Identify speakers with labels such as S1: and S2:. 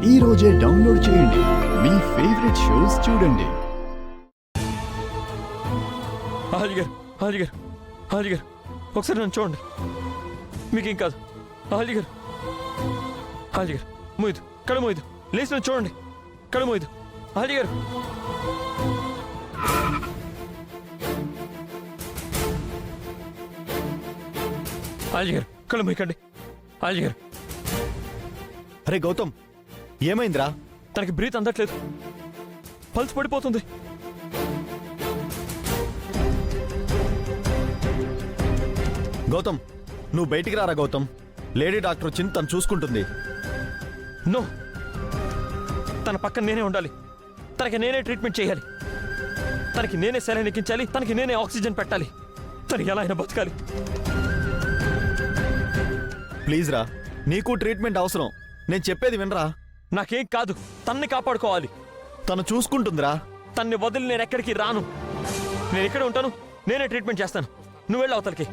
S1: ఈ రోజే డౌన్లోడ్ చేయండి. మీ ఫేవరెట్ షోస్ చూడండి.
S2: హాజీ గారు ఒకసారి నన్ను చూడండి. మీకేం కాదు. హాజీ గారు మోయిదు కడ మోయిదు లేచి నన్ను చూడండి. కడ మోయిదు హాజీ గారు. హాజీ గారు కళ్ళు మోయకండి. హాజీ గారు.
S3: అరే గౌతమ్, ఏమైందిరా?
S2: తనకి బ్రీత్ అందట్లేదు, పల్స్ పడిపోతుంది.
S3: గౌతమ్, నువ్వు బయటికి రారా గౌతమ్. లేడీ డాక్టర్ వచ్చింది, తను చూసుకుంటుంది.
S2: నో, తన పక్కన నేనే ఉండాలి. తనకి నేనే ట్రీట్మెంట్ చేయాలి. తనకి నేనే సెలైన్ ఎక్కించాలి. తనకి నేనే ఆక్సిజన్ పెట్టాలి. తనకి ఎలా అయినా బతకాలి.
S3: ప్లీజ్ రా, నీకు ట్రీట్మెంట్ అవసరం. నేను చెప్పేది వినరా.
S2: నాకేం కాదు, తన్ని కాపాడుకోవాలి.
S3: తను చూసుకుంటుందిరా.
S2: తన్ని వదిలి నేను ఎక్కడికి రాను. నేను ఇక్కడే ఉంటాను. నేనే ట్రీట్మెంట్ చేస్తాను. నువ్వు వెళ్ళి అవతలకి.